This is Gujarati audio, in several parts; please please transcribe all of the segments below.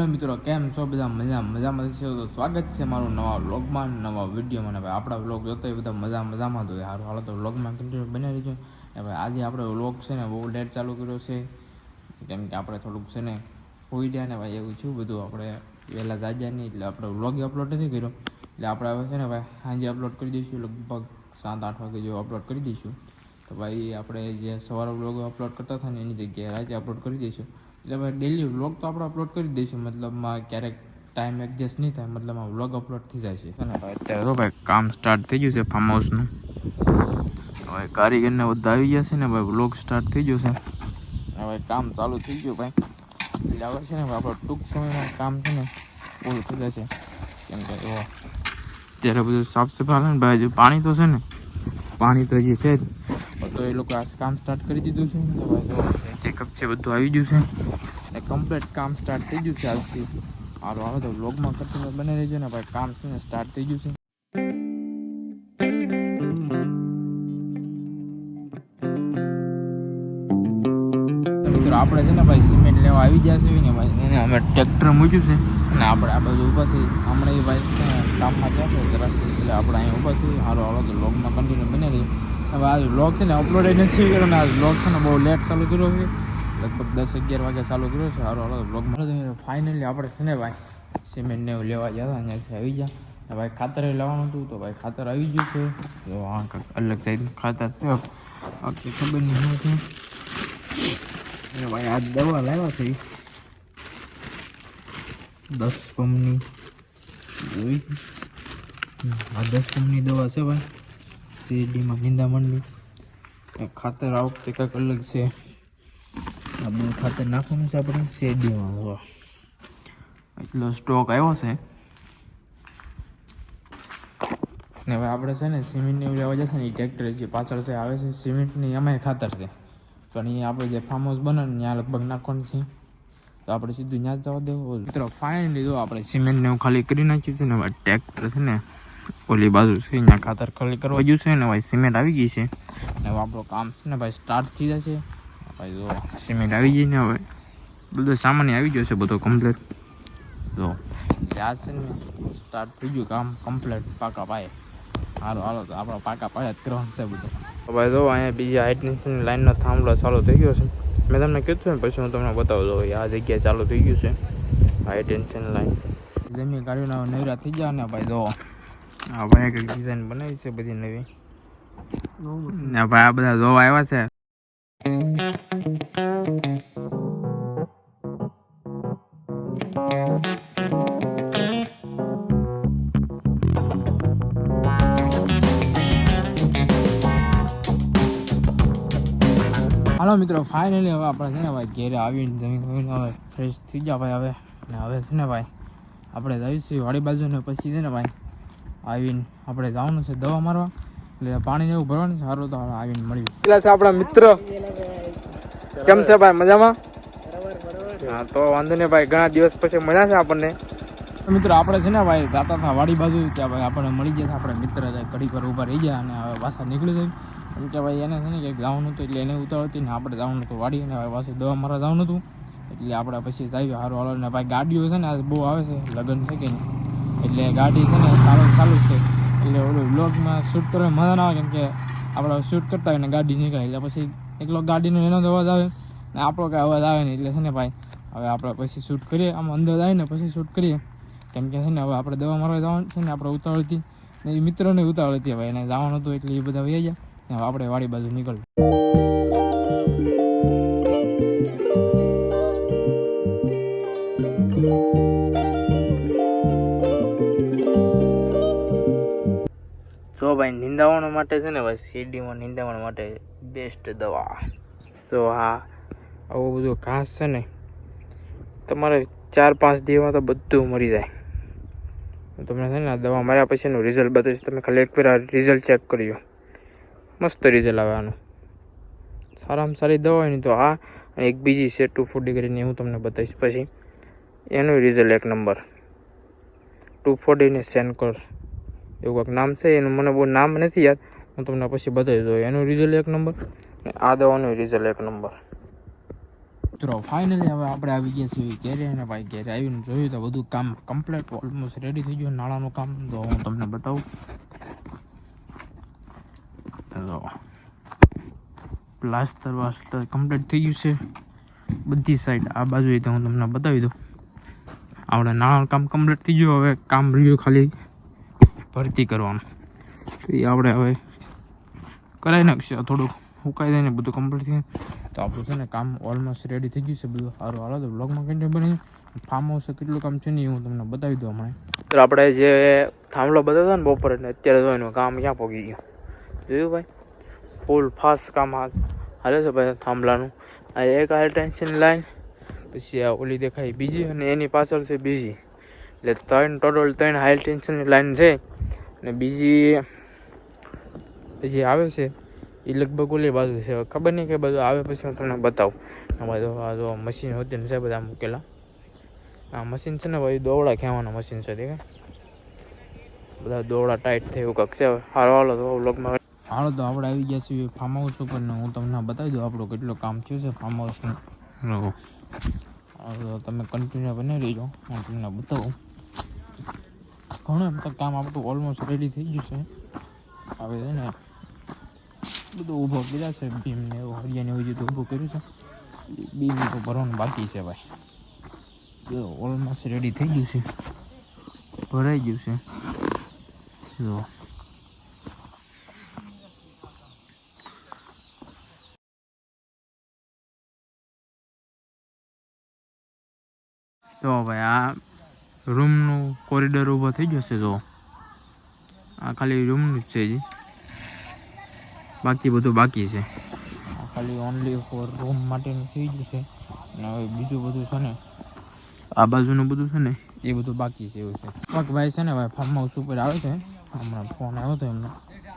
મિત્રો કેમ છો બધા મજામાં છે તો સ્વાગત છે મારું નવા વ્લોગમાં નવા વિડીયોમાં ને ભાઈ આપણા વ્લોગ જોતો હોય બધા મજામાં તો સારું હાલો તો વ્લોગમાં કન્ટિન્યુ બની રહીજો ને ભાઈ આજે આપણે વ્લોગ છે ને બહુ લેટ ચાલુ કર્યો છે કેમ કે આપણે થોડુંક છે ને હોઈ ગયા ને ભાઈ એવું છું બધું આપણે વહેલા જાગ્યા નહીં એટલે આપણે વ્લોગ અપલોડ નથી કર્યો એટલે આપણે હવે છે ને ભાઈ સાંજે અપલોડ કરી દઈશું લગભગ 7-8 વાગે જેવું અપલોડ કરી દઈશું તો ભાઈ આપણે જે સવારે વ્લોગ અપલોડ કરતા હતા ને એની જગ્યાએ રાતે અપલોડ કરી દઈશું એટલે ભાઈ ડેલી વ્લોગ તો આપણે અપલોડ કરી દઈશું મતલબમાં ક્યારેક ટાઈમ એડજસ્ટ નહીં થાય મતલબમાં વ્લોગ અપલોડ થઈ જાય છે અને ભાઈ અત્યારે તો ભાઈ કામ સ્ટાર્ટ થઈ ગયું છે ફાર્મ હાઉસનું હવે કારીગરને બધા આવી ગયા છે ને ભાઈ વ્લોગ સ્ટાર્ટ થઈ ગયું છે હવે કામ ચાલુ થઈ ગયું ભાઈ એટલે હવે છે ને આપણે ટૂંક સમયમાં કામ છે ને પૂરું થઈ જશે કેમ કે અત્યારે બધું સાફ સફાઈ ને ભાઈ હજુ પાણી તો છે ને પાણી તો હજી છે જ તો એ લોકો આ કામ સ્ટાર્ટ કરી દીધું છે ને ભાઈ ચેકઅપ છે બધું આવી ગયું છે ને કમ્પ્લીટ કામ સ્ટાર્ટ થઈ ગયું છે આજથી હાલો તો વ્લોગમાં કન્ટિન્યુ બની રહેજો ને ભાઈ કામ છે ને સ્ટાર્ટ થઈ ગયું છે મિત્રો આપણે છે ને ભાઈ સિમેન્ટ લેવા આવી ગયા છે ને ભાઈ એને અમે ટ્રેક્ટર મૂક્યું છે અને આપણે આ બધું ઊભા છે હમણાં એ ભાઈ કામમાં જશે જરાક એટલે આપણે અહીં ઊભા છીએ હાલો તો વ્લોગમાં કન્ટિન્યુ બની રહીએ હવે આ વ્લોગ છે ને અપલોડ નથી કર્યો ને આ વ્લોગ છે ને બહુ લેટ ચાલુ કર્યો છે લગભગ 10-11 વાગે ચાલુ કર્યો છે હાલો વ્લોગમાં ફાઇનલી આપણે છે ને ભાઈ સિમેન્ટને લેવા ગયા હતા અહીંયાથી આવી ગયા ભાઈ ખાતર લેવાનું હતું તો ભાઈ ખાતર આવી ગયું છે તો આ અલગ સાઈડનું ખાતર છે બાકી ખબર નહીં શું છે ભાઈ આ દવા લાવ્યા છે 10 પંપની જોઈ આ 10 પંપની દવા છે ભાઈ શેરડીમાં નિંદામણની ખાતર આ વખતે કંઈક અલગ છે આ બધું ખાતર નાખવાનું છે આપણે શેરડીમાં એટલો સ્ટોક આવ્યો છે ને હવે આપણે છે ને સિમેન્ટની લેવા જશે ને એ ટ્રેક્ટર જે પાછળ છે આવે છે સિમેન્ટની એમાંય ખાતર છે પણ એ આપણે જે ફાર્મ હાઉસ બને ને ત્યાં લગભગ નાખવાનું છે તો આપણે સીધું ત્યાં જ જવા દેવું મિત્રો ફાઇનલી જો આપણે સિમેન્ટને એવું ખાલી કરી નાખ્યું છે ને હવે ટ્રેક્ટર છે ને ઓલી બાજુ છે અહીંયા ખાતર ખાલી કરવા ગયું છે ને ભાઈ સિમેન્ટ આવી ગઈ છે ને હવે આપણું કામ છે ને ભાઈ સ્ટાર્ટ થઈ જશે ભાઈ જો સિમેન્ટ આવી ગઈ ને હવે બધો સામાન્ય આવી ગયો છે બધો કમ્પ્લીટ જો આ છે ને સ્ટાર્ટ થઈ ગયું કામ કમ્પ્લીટ પાકા પાયે હાલો તો આપણો પાકા પાયા જ કરવાનું છે બધું ભાઈ જો અહીંયા બીજી હાઈટની લાઈનનો થાંભલો ચાલુ થઈ ગયો છે મેં તમને કીધું ને પછી હું તમને બતાવું દઉં આ જગ્યાએ ચાલુ થઈ ગયું છે હાઈ ટેન્શન લાઈન જમીન કાઢીને નવરા થઈ ગયા ને ભાઈ જો હા ભાઈ કંઈક ડિઝાઇન બનાવી છે બધી નવી ને ભાઈ આ બધા જોવા આવ્યા છે હાલો મિત્રો ફાઇનલી હવે આપણે છે ને ભાઈ ઘેરે આવીને જમીન હવે ફ્રેશ થઈ ગયા ભાઈ હવે ને હવે છે ને ભાઈ આપણે જઈશું વાડી બાજુ ને પછી છે ને ભાઈ આવીને આપણે જવાનું છે દવા મારવા એટલે પાણી એવું ભરવાનું છે સારું તો આવીને મળ્યું એટલે છે આપણા મિત્ર કેમ છે ભાઈ મજામાં હા તો વાંધો નહીં ભાઈ ઘણા દિવસ પછી મળ્યા છે આપણને મિત્રો આપણે છે ને ભાઈ જતા હતા વાડી બાજુ ત્યાં ભાઈ આપણને મળી ગયા આપણે મિત્ર ઘડી પર ઊભા રહી ગયા અને હવે પાછા નીકળી જાય કેમ કે ભાઈ એને છે ને કંઈક જવાનું હતું એટલે એને ઉતાવળ હતી ને આપણે જવાનું હતું વાડી અને હવે પાછું દવા મારવા જવાનું હતું એટલે આપણે પછી જઈએ સારું હાલો ને ભાઈ ગાડીઓ છે ને આ બહુ આવે છે લગ્ન છે કે નહીં એટલે ગાડી છે ને ચાલુ જ છે એટલે ઓલું વ્લોગમાં શૂટ કરવા મજા ના આવે કેમ કે આપણે શૂટ કરતા હોય ને ગાડી નીકળે એટલે પછી એકલો ગાડીનો એનો અવાજ આવે ને આપણો કાંઈ અવાજ આવે ને એટલે છે ને ભાઈ હવે આપણે પછી શૂટ કરીએ આમ અંદર આવીને પછી શૂટ કરીએ કેમ કે છે ને હવે આપણે દવા મારવા જવાનું છે ને આપણે ઉતાવળ હતી ને એ મિત્રોને ઉતાવળ હતી ભાઈ એને જવાનું હતું એટલે એ બધા વહી ગયા ને હવે આપણે વાડી બાજુ નીકળ્યું જો ભાઈ નિંદાવણ માટે છે ને ભાઈ શેરડીમાં નિંદાવણ માટે બેસ્ટ દવા તો હા આવું બધું ઘાસ છે ને તમારે 4-5 દિવસમાં તો બધું મરી જાય તમને છે ને આ દવા માર્યા પછીનું રિઝલ્ટ બતાવીશ તમે ખાલી એક વાર રિઝલ્ટ ચેક કરજો મસ્ત રિઝલ્ટ આવે આનું સારામાં સારી દવા હોય ને તો આ અને એક બીજી છે 240 કરીને હું તમને બતાવીશ પછી એનું રિઝલ્ટ એક નંબર 240 ને સેન્કર એવું કંઈક નામ છે એનું મને બહુ નામ નથી યાદ હું તમને પછી બતાવી દઉં એનું રિઝલ્ટ એક નંબર ને આ દવાનું રિઝલ્ટ એક નંબર મિત્રો ફાઇનલી હવે આપણે આવી ગયા છીએ ઘેરે અને ભાઈ ઘેરે આવીને જોયું તો બધું કામ કમ્પ્લીટ ઓલમોસ્ટ રેડી થઈ ગયું નાળાનું કામ. તો હું તમને બતાવું. પ્લાસ્ટર વાસ્ટર કમ્પ્લીટ થઈ ગયું છે બધી સાઈડ. આ બાજુ તો હું તમને બતાવી દઉં. આપણે નાળાનું કામ કમ્પ્લીટ થઈ ગયું. હવે કામ રહ્યું ખાલી ભરતી કરવાનું. તો એ આપણે હવે કરાવી નાખશે. થોડુંક સુકાઈ જાય ને બધું કમ્પ્લીટ થઈ તો આપણું છે ને કામ ઓલમોસ્ટ રેડી થઈ ગયું છે બધું. સારું હાલો તો બ્લોગમાં કન્ટિન્યુ બની. ફાર્મ હાઉસ કેટલું કામ છે ને હું તમને બતાવી દઉં હમણાં. તો આપણે જે થાંભલો બતાવતો ને બપોરે ને અત્યારે જોવાનું કામ ક્યાં પહોંચી ગયું જોયું ભાઈ. ફૂલ ફાસ્ટ કામ હાલે છે ભાઈ થાંભલાનું. આ એક હાઈ ટેન્શન લાઈન, પછી આ ઓલી દેખાય બીજી, અને એની પાછળ છે બીજી. એટલે ટોટલ 3 હાઈ ટેન્શનની લાઈન છે. અને બીજી જે આવે છે એ લગભગ ઓલી બાજુ છે. ખબર નહીં કે બધું આવે પછી હું તમને બતાવું. અમારે આ જો મશીન હોતી ને છે બધા મૂકેલા. આ મશીન છે ને ભાઈ દોવડા ખેંચવાના મશીન છે. દેખાય બધા દોવડા ટાઈટ થઈ એવું કંઈક છે. હાલો હાલો તો વ્લોગમાં હાલો તો આપણે આવી ગયા છીએ ફાર્મ હાઉસ ઉપર ને હું તમને બતાવી દઉં આપણું કેટલું કામ થયું છે ફાર્મ હાઉસનું. તમે કન્ટિન્યુ બની રહીજો, હું તમને બતાવું. ઘણું એમ તો કામ આપણું ઓલમોસ્ટ રેડી થઈ ગયું છે. હવે છે ને બધું ઊભો કર્યા છે. બીમ ને એવું હરિયાને એવું જેટલું ઊભું કર્યું છે. બીમ તો ભરવાનું બાકી છે ભાઈ. ઓલમોસ્ટ રેડી થઈ ગયું છે, ભરાઈ ગયું છે. જો તો ભાઈ આ રૂમનું કોરિડોર ઊભો થઈ જશે. જો આ ખાલી રૂમનું જ છે જી, બાકી બધું બાકી છે. આ ખાલી ઓનલી ફોર રૂમ માટેનું થઈ ગયું છે. અને હવે બીજું બધું છે ને આ બાજુનું બધું છે ને એ બધું બાકી છે એવું છે. બાકી ભાઈ છે ને ભાઈ ફાર્મ હાઉસ ઉપર આવે છે. હમણાં ફોન આવ્યો હતો એમને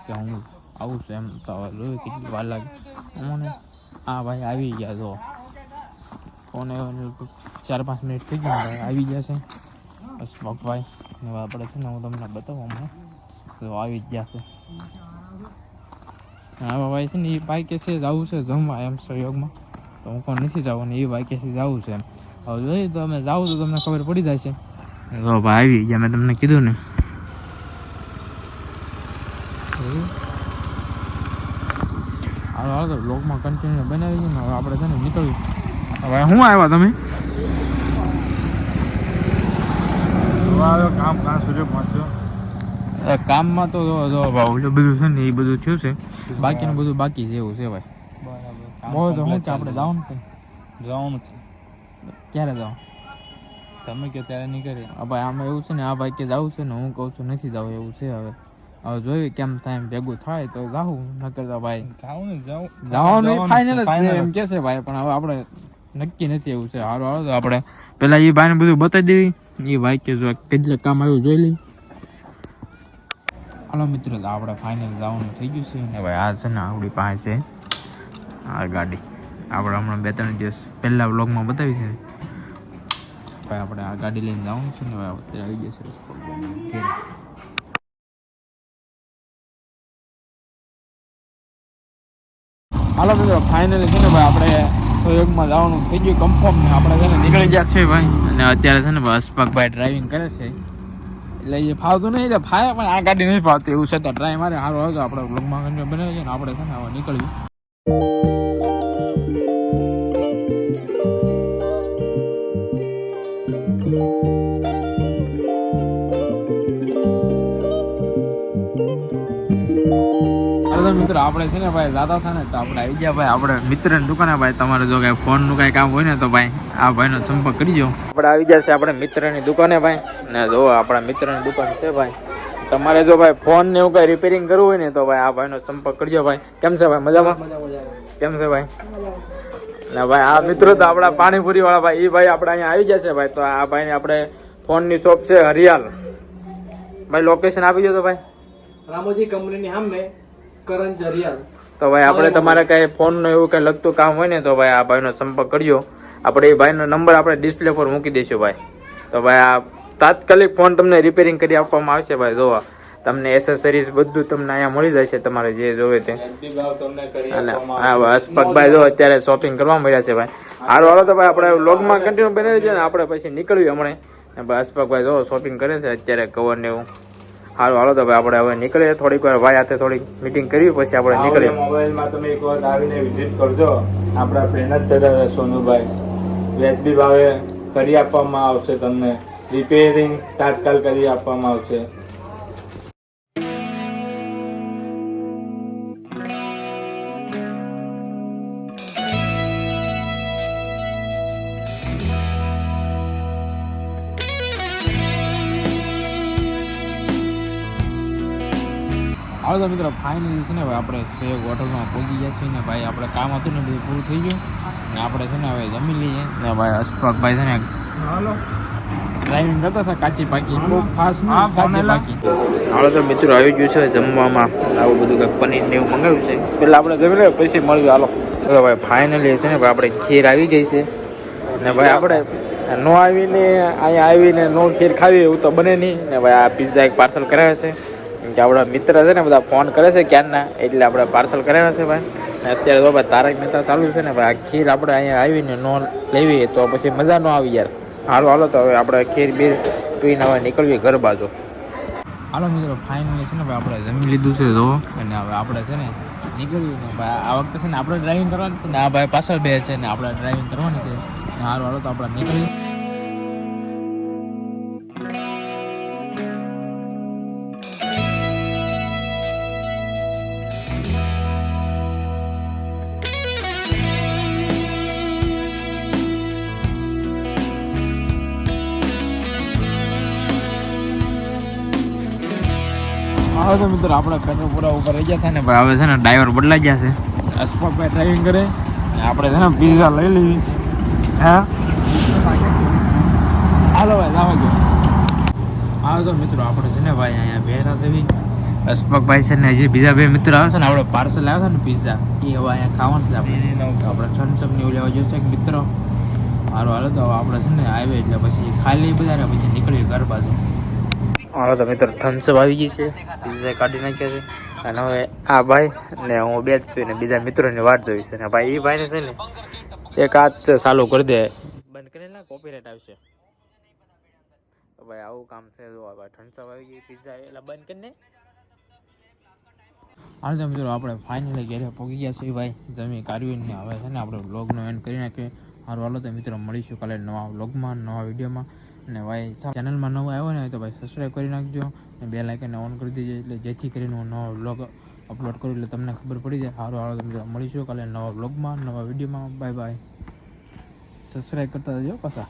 કે હું આવું છું એમ. તો હવે જોયું કેટલી વાર લાગે અમને. હા ભાઈ આવી ગયા. જો ફોન આવ્યો 4-5 મિનિટ થઈ ગયા ભાઈ આવી ગયા છે બસ ભાઈ. ને આપણે છે ને હું તમને બતાવું હમણાં. તો આવી જ ગયા છે. હા ભાઈ છે ને એ ભાઈ કે છે જવું છે જમવા એમ સહયોગમાં. તો હું પણ નથી જવું ને એ ભાઈ કે છે જવું છે એમ. હવે જોઈએ તો અમે જાવું તો તમને ખબર પડી જાય છે. તો ભાઈ આવી ગયા, મેં તમને કીધું ને. હાલો હાલો તો બ્લોગમાં કન્ટિન્યુ બનાવી દઈએ ને. હવે આપણે છે ને નીકળ્યું. હવે શું આવ્યા તમે? કામ કાં સુધી પહોંચ્યો. કામમાં તો જો ભાવ બધું છે ને એ બધું થયું છે. બાકીનું બધું બાકી છે એવું છે ભાઈ. બરાબર તો શું છે આપણે જવાનું છે? જવાનું છે. ક્યારે જાવ? તમે કે ત્યારે નીકળે. ભાઈ આમાં એવું છે ને આ ભાઈ કે જવું છે ને હું કહું છું નથી જવું એવું છે. હવે જોયું કેમ થાય એમ ભેગું થાય તો જાવું. નકર તો ભાઈ જવાનું ફાઇનલ જ છે એમ કે છે ભાઈ. પણ હવે આપણે નક્કી નથી એવું છે. હારો હાલો તો આપણે પેલા એ ભાઈને બધું બતાવી દેવી. એ ભાઈ કે જો કેટલે કામ આવ્યું જોઈ લઈ. હાલો મિત્રો તો આપણે ફાઇનલ જવાનું થઈ ગયું છે. ને ભાઈ આ છે ને આપણી પાસે છે આ ગાડી. આપણે હમણાં 2-3 દિવસ પહેલા વ્લોગમાં બતાવી છે ભાઈ. આપણે આ ગાડી લઈને જવાનું છે ને ભાઈ. અત્યારે આવી જશે ઘેર. હાલો મિત્રો ફાઇનલી છે ને ભાઈ આપણે સહયોગમાં જવાનું થઈ ગયું કન્ફર્મ. ને આપણે છે ને નીકળી ગયા છે ભાઈ. અને અત્યારે છે ને ભાઈ અસ્પાકભાઈ ડ્રાઇવિંગ કરે છે. એટલે એ ફાવતું નહીં. એટલે ફાવે પણ આ ગાડી નહીં ફાવતી એવું છે. તો ટ્રાય મારે સારું આવે તો આપણે બ્લોગમાં કન્ટિન્યુ બનાવીએ છે ને આપણે છે ને હવે નીકળ્યું. મિત્ર આપણે છે ને ભાઈ દાદા હતા ને તો આપણે આવી ગયા ભાઈ આપણે મિત્રની દુકાને. ભાઈ તમારે જો કાંઈ ફોનનું કાંઈ કામ હોય ને તો ભાઈ આ ભાઈનો સંપર્ક કરજો. આપણે આવી ગયા છે આપણે મિત્રની દુકાને ભાઈ. ને જો આપણા મિત્રની દુકાન છે ભાઈ. તમારે જો ભાઈ ફોન ને એવું કાંઈ રિપેરિંગ કરવું હોય ને તો ભાઈ આ ભાઈનો સંપર્ક કરજો ભાઈ. કેમ છે ભાઈ? મજામાં? કેમ છે ભાઈ? ને ભાઈ આ મિત્રો તો આપણા પાણીપુરી વાળા ભાઈ. એ ભાઈ આપણે અહીંયા આવી ગયા છે ભાઈ. તો આ ભાઈને આપણે ફોનની શોપ છે હરિયાલ. ભાઈ લોકેશન આપી દો તો ભાઈ. રામોજી કંપનીની સામે કરંજ હરિયાલ. તો ભાઈ આપણે તમારે કઈ ફોન નું એવું કઈ લગતું કામ હોય ને તો ભાઈ આ ભાઈનો સંપર્ક કરજો. આપણે એ ભાઈનો નંબર આપણે ડિસ્પ્લે પર મૂકી દઈશું ભાઈ. તો ભાઈ આ તાત્કાલિક ફોન તમને રિપેરિંગ કરી આપવામાં આવશે ભાઈ. જોવા તમને એસેસરીઝ બધું તમને અહીંયા મળી જશે તમારે જે જોવે તે. અને હા અસ્પકભાઈ જો અત્યારે શોપિંગ કરવા મળ્યા છે ભાઈ. હારું હાલો તો ભાઈ આપણે વ્લોગમાં કન્ટિન્યુ બની રહેજો ને આપણે પછી નીકળ્યું હમણાં ને ભાઈ અશફાકભાઈ જો શોપિંગ કરે છે અત્યારે કવર ને એવું. હારું હાલો તો ભાઈ આપણે હવે નીકળીએ થોડીક વાર ભાઈ હાથે થોડીક મીટિંગ કરી પછી આપણે નીકળીએ. મોબાઈલમાં તમે એક વખત આવીને વિઝિટ કરજો. આપણા ફ્રેન્ડ જ થતા સોનુભાઈ વ્યાજબી ભાવે કરી આપવામાં આવશે. તમને રિપેરિંગ તાત્કાલ કરી આપવામાં આવશે. હાલો તો મિત્રો ફાઇનલી છે ને ભાઈ આપણે સેવ હોટલમાં પહોંચી ગયા છીએ ને ભાઈ આપણે કામ હતું ને બધું પૂરું થઈ ગયું ને આપણે છે ને હવે જમી લઈએ ને ભાઈ અશફાકભાઈ છે ને ડ્રાઇવિંગ કરતા હતા કાચી પાકી બહુ ખાસ કાચી પાકી. હાલો તો મિત્રો આવી ગયું છે જમવામાં આવું બધું કંઈક પનીર ને એવું મંગાવ્યું છે. પેલા આપણે જમી લઈએ પછી મળ્યું. હાલો તો ભાઈ ફાઇનલી છે ને ભાઈ આપણે ખીર આવી ગઈ છે ને ભાઈ આપણે નો આવીને અહીંયા આવીને નો ખીર ખાવી એવું તો બને નહીં ને ભાઈ આ પિઝા એક પાર્સલ કરાવે છે કે આપણા મિત્ર છે ને બધા ફોન કરે છે ક્યારના એટલે આપણે પાર્સલ કરાવ્યા છે ભાઈ. ને અત્યારે તો ભાઈ તારક મહેતા ચાલુ છે ને ભાઈ આ ખીર આપણે અહીંયા આવીને નો લેવી તો પછી મજા ન આવી યાર. હાલો તો હવે આપણે ખીર બીર પીને હવે નીકળીએ ઘર બાજુ. હાલો મિત્રો ફાઇનલી છે ને ભાઈ આપણે જમી લીધું છે તો અને હવે આપણે છે ને નીકળીએ ને ભાઈ આ વખતે છે ને આપણે ડ્રાઇવિંગ કરવાની છે ને આ ભાઈ પાછળ બે છે ને આપણે ડ્રાઇવિંગ કરવાની છે. હાલો તો આપણે નીકળીએ. હવે તો મિત્રો આપણે પેટ્રોલ પૂરા ઉપર રહી ગયા હતા ને ભાઈ હવે છે ને ડ્રાઈવર બદલાઈ ગયા છે. અશફાકભાઈ ડ્રાઇવિંગ કરે ને આપણે છે ને પિઝા લઈ લઈએ. હા હાલો ભાઈ લાવો ગયો. હા તો મિત્રો આપણે છે ને ભાઈ અહીંયા બેઠા છે. અશફાકભાઈ છે ને જે બીજા બે મિત્રો આવે છે ને આપણે પાર્સલ આવ્યા હતા ને પિઝા એ હવે અહીંયા ખાવાનું છે આપણે થમ્સઅપ ને એવું લેવા જોઈએ છે મિત્રો. હાલો તો આપણે છે ને આવે એટલે પછી ખાલી બધા પછી નીકળીએ ઘર બાજુ. હાલો તો મિત્રો થમ્સઅપ આવી ગઈ છે પિઝા કાઢી નાખ્યા છે અને હવે આ ભાઈ ને હું બે જ છું ને બીજા મિત્રોની વાટ જોઈ છે ને ભાઈ એ ભાઈને છે ને એક હાથ ચાલુ કરી દે બંધ કરીને ના કોપીરાઇટ આવશે ભાઈ આવું કામ છે. જો ભાઈ થમ્સઅપ આવી ગઈ પિઝા એટલે બંધ કરીને. હાલ તો મિત્રો આપણે ફાઇનલી ઘરે પહોંચી ગયા છીએ ભાઈ જમી કાઢવીને હવે છે ને આપણે વ્લોગનો એન્ડ કરી નાખીએ. સારું હાલો તો મિત્રો મળીશું કાલે નવા વ્લોગમાં નવા વિડીયોમાં. અને ભાઈ ચેનલમાં નવો આવ્યો ને તો ભાઈ સબસ્ક્રાઈબ કરી નાખજો અને બેલ આઇકનને ઓન કરી દેજો એટલે જેથી કરીને હું નવો વ્લોગ અપલોડ કરું એટલે તમને ખબર પડી જાય. સારું હાલો તો મિત્રો મળીશું કાલે નવા વ્લોગમાં નવા વિડીયોમાં. Bye bye. સબસ્ક્રાઈબ કરતા જજો પાછા.